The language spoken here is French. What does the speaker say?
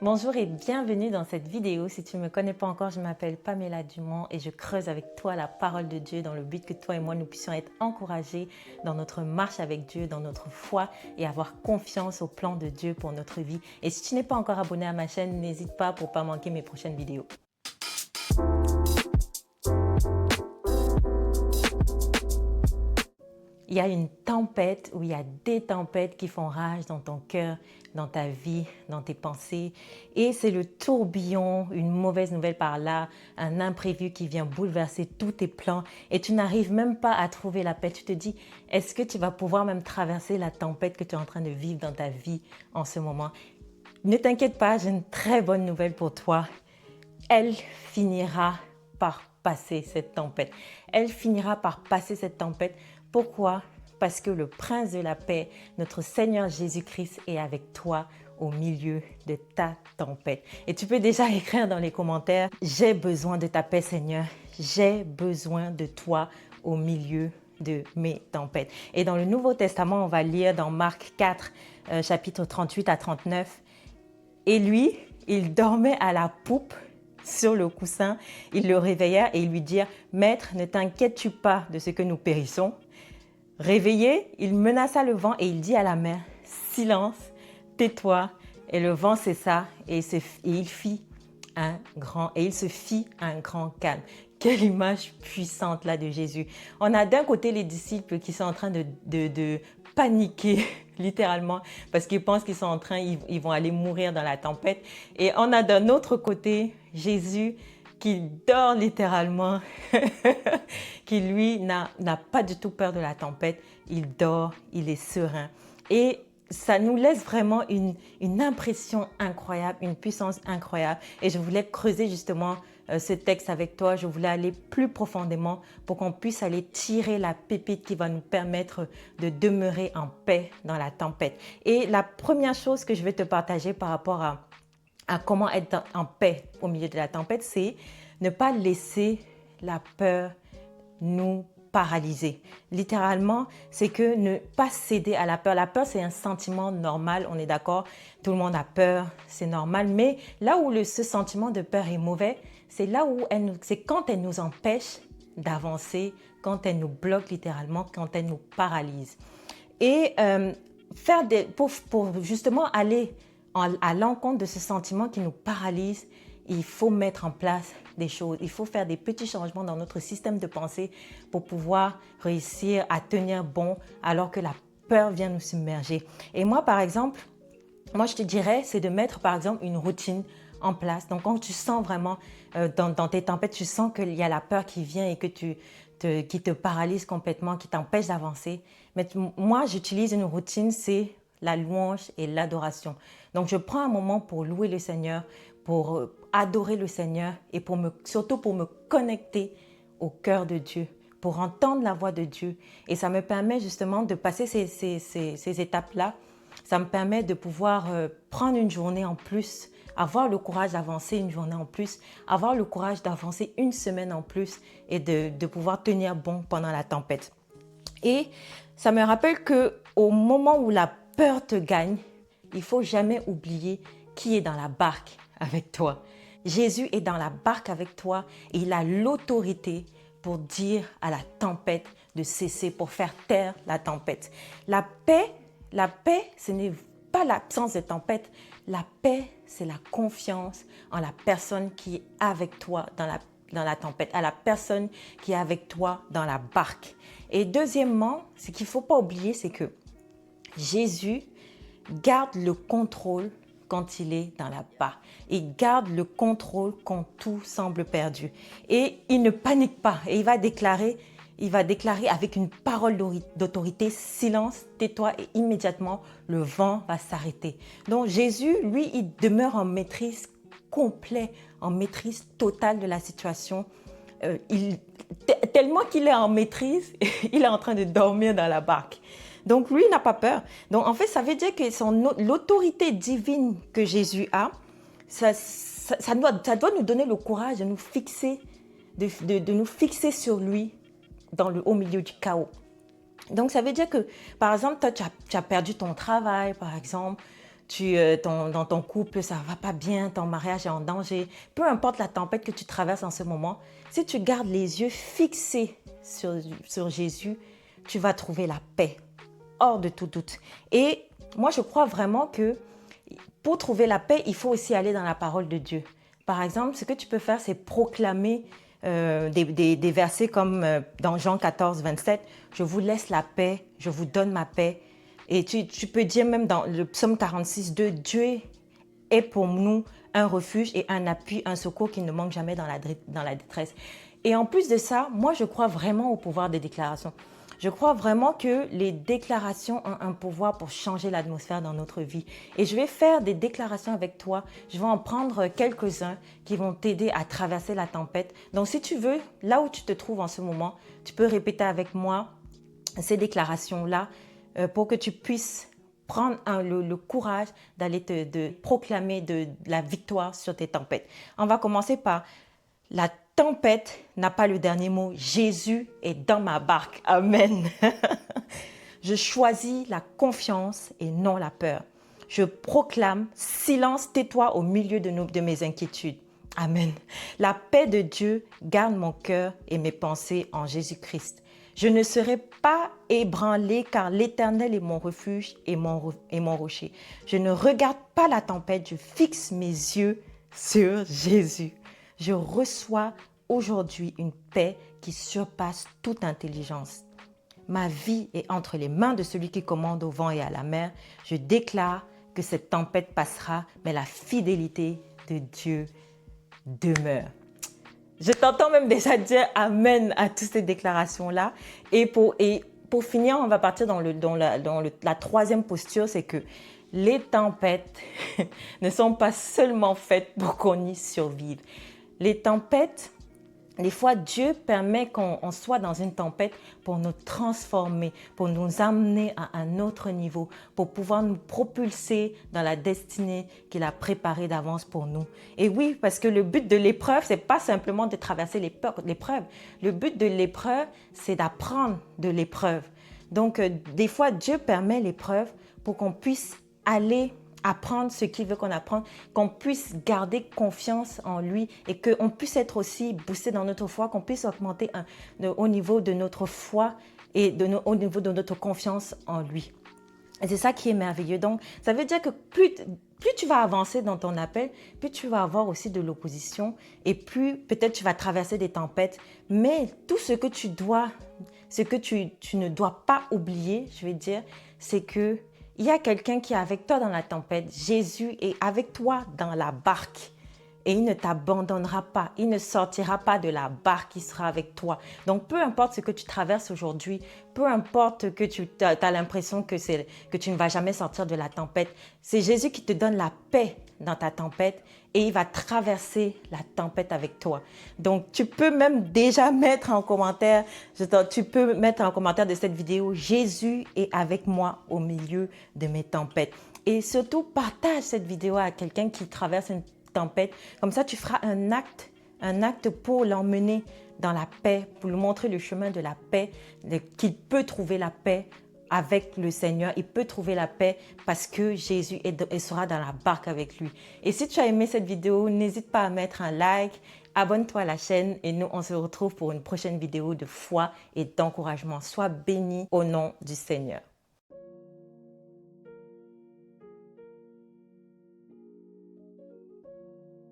Bonjour et bienvenue dans cette vidéo. Si tu ne me connais pas encore, je m'appelle Pamela Dumont et je creuse avec toi la parole de Dieu dans le but que toi et moi nous puissions être encouragés dans notre marche avec Dieu, dans notre foi et avoir confiance au plan de Dieu pour notre vie. Et si tu n'es pas encore abonné à ma chaîne, n'hésite pas pour ne pas manquer mes prochaines vidéos. Il y a une tempête ou il y a des tempêtes qui font rage dans ton cœur, dans ta vie, dans tes pensées. Et c'est le tourbillon, une mauvaise nouvelle par là, un imprévu qui vient bouleverser tous tes plans et tu n'arrives même pas à trouver la paix. Tu te dis, est-ce que tu vas pouvoir même traverser la tempête que tu es en train de vivre dans ta vie en ce moment? Ne t'inquiète pas, j'ai une très bonne nouvelle pour toi. Elle finira par passer cette tempête. Elle finira par passer cette tempête. Pourquoi? Parce que le Prince de la paix, notre Seigneur Jésus-Christ, est avec toi au milieu de ta tempête. Et tu peux déjà écrire dans les commentaires, j'ai besoin de ta paix, Seigneur. J'ai besoin de toi au milieu de mes tempêtes. Et dans le Nouveau Testament, on va lire dans Marc 4, chapitre 38 à 39. Et lui, il dormait à la poupe sur le coussin. Ils le réveillèrent et ils lui dirent, « Maître, ne t'inquiètes-tu pas de ce que nous périssons ?» Réveillé, il menaça le vent et il dit à la mer, « Silence, tais-toi. » Et le vent cessa et il se fit un grand calme. Quelle image puissante là de Jésus. On a d'un côté les disciples qui sont en train de paniquer littéralement parce qu'ils pensent qu'ils sont en train, ils vont aller mourir dans la tempête. Et on a d'un autre côté Jésus qui dort littéralement, qui lui n'a pas du tout peur de la tempête. Il dort, il est serein. Et ça nous laisse vraiment une impression incroyable, une puissance incroyable. Et je voulais creuser justement ce texte avec toi. Je voulais aller plus profondément pour qu'on puisse aller tirer la pépite qui va nous permettre de demeurer en paix dans la tempête. Et la première chose que je vais te partager par rapport à comment être en paix au milieu de la tempête, c'est ne pas laisser la peur nous paralyser. Littéralement, c'est que ne pas céder à la peur. La peur, c'est un sentiment normal, on est d'accord. Tout le monde a peur, c'est normal. Mais là où ce sentiment de peur est mauvais, c'est là où c'est quand elle nous empêche d'avancer, quand elle nous bloque littéralement, quand elle nous paralyse. Et pour justement aller à l'encontre de ce sentiment qui nous paralyse, il faut mettre en place des choses. Il faut faire des petits changements dans notre système de pensée pour pouvoir réussir à tenir bon alors que la peur vient nous submerger. Et moi, par exemple, je te dirais, c'est de mettre, par exemple, une routine en place. Donc, quand tu sens vraiment dans tes tempêtes, tu sens qu'il y a la peur qui vient et qui te paralyse complètement, qui t'empêche d'avancer. Mais moi, j'utilise une routine, c'est la louange et l'adoration. Donc, je prends un moment pour louer le Seigneur, pour adorer le Seigneur et surtout pour me connecter au cœur de Dieu, pour entendre la voix de Dieu. Et ça me permet justement de passer ces étapes-là. Ça me permet de pouvoir prendre une journée en plus, avoir le courage d'avancer une journée en plus, avoir le courage d'avancer une semaine en plus et de pouvoir tenir bon pendant la tempête. Et ça me rappelle qu'au moment où la peur te gagne, il ne faut jamais oublier qui est dans la barque avec toi. Jésus est dans la barque avec toi et il a l'autorité pour dire à la tempête de cesser, pour faire taire la tempête. La paix, ce n'est pas l'absence de tempête. La paix, c'est la confiance en la personne qui est avec toi dans la tempête, à la personne qui est avec toi dans la barque. Et deuxièmement, ce qu'il ne faut pas oublier, c'est que Jésus garde le contrôle quand il est dans la barque. Il garde le contrôle quand tout semble perdu. Et il ne panique pas. Et il va déclarer avec une parole d'autorité, silence, tais-toi, et immédiatement, le vent va s'arrêter. Donc Jésus, lui, il demeure en maîtrise complète, en maîtrise totale de la situation. Tellement qu'il est en maîtrise, il est en train de dormir dans la barque. Donc lui, il n'a pas peur. Donc en fait, ça veut dire que l'autorité divine que Jésus a, ça doit nous donner le courage de nous fixer, de nous fixer sur lui au milieu du chaos. Donc ça veut dire que, par exemple, toi, tu as perdu ton travail, par exemple, dans ton couple, ça ne va pas bien, ton mariage est en danger, peu importe la tempête que tu traverses en ce moment, si tu gardes les yeux fixés sur Jésus, tu vas trouver la paix, hors de tout doute. Et moi, je crois vraiment que pour trouver la paix, il faut aussi aller dans la parole de Dieu. Par exemple, ce que tu peux faire, c'est proclamer des versets comme dans Jean 14, 27, « Je vous laisse la paix, je vous donne ma paix ». Et tu peux dire même dans le psaume 46, 2, « Dieu est pour nous un refuge et un appui, un secours qui ne manque jamais dans la détresse. » Et en plus de ça, moi, je crois vraiment au pouvoir des déclarations. Je crois vraiment que les déclarations ont un pouvoir pour changer l'atmosphère dans notre vie. Et je vais faire des déclarations avec toi. Je vais en prendre quelques-uns qui vont t'aider à traverser la tempête. Donc, si tu veux, là où tu te trouves en ce moment, tu peux répéter avec moi ces déclarations-là pour que tu puisses prendre le courage d'aller de proclamer de la victoire sur tes tempêtes. On va commencer par la tempête n'a pas le dernier mot. Jésus est dans ma barque. Amen. Je choisis la confiance et non la peur. Je proclame silence, tais-toi au milieu de mes inquiétudes. Amen. La paix de Dieu garde mon cœur et mes pensées en Jésus-Christ. Je ne serai pas ébranlé car l'Éternel est mon refuge et mon rocher. Je ne regarde pas la tempête, je fixe mes yeux sur Jésus. Je reçois aujourd'hui une paix qui surpasse toute intelligence. Ma vie est entre les mains de celui qui commande au vent et à la mer. Je déclare que cette tempête passera, mais la fidélité de Dieu demeure. Je t'entends même déjà dire Amen à toutes ces déclarations-là. Et pour finir, on va partir dans la troisième posture, c'est que les tempêtes ne sont pas seulement faites pour qu'on y survive. Les tempêtes, des fois, Dieu permet qu'on soit dans une tempête pour nous transformer, pour nous amener à un autre niveau, pour pouvoir nous propulser dans la destinée qu'il a préparée d'avance pour nous. Et oui, parce que le but de l'épreuve, c'est pas simplement de traverser l'épreuve. Le but de l'épreuve, c'est d'apprendre de l'épreuve. Donc, des fois, Dieu permet l'épreuve pour qu'on puisse aller apprendre ce qu'il veut qu'on apprenne, qu'on puisse garder confiance en lui et qu'on puisse être aussi boosté dans notre foi, qu'on puisse augmenter au niveau de notre foi et au niveau de notre confiance en lui. Et c'est ça qui est merveilleux. Donc, ça veut dire que plus tu vas avancer dans ton appel, plus tu vas avoir aussi de l'opposition et plus peut-être tu vas traverser des tempêtes. Mais tout ce que tu ne dois pas oublier, je vais dire, c'est que il y a quelqu'un qui est avec toi dans la tempête. Jésus est avec toi dans la barque. Et il ne t'abandonnera pas. Il ne sortira pas de la barque. Il sera avec toi. Donc, peu importe ce que tu traverses aujourd'hui, peu importe que tu as l'impression que tu ne vas jamais sortir de la tempête, c'est Jésus qui te donne la paix dans ta tempête et il va traverser la tempête avec toi. Donc, tu peux même déjà mettre en commentaire, de cette vidéo, Jésus est avec moi au milieu de mes tempêtes. Et surtout, partage cette vidéo à quelqu'un qui traverse une tempête. Comme ça, tu feras un acte pour l'emmener dans la paix, pour lui montrer le chemin de la paix, qu'il peut trouver la paix avec le Seigneur. Il peut trouver la paix parce que Jésus sera dans la barque avec lui. Et si tu as aimé cette vidéo, n'hésite pas à mettre un like, abonne-toi à la chaîne et nous, on se retrouve pour une prochaine vidéo de foi et d'encouragement. Sois béni au nom du Seigneur.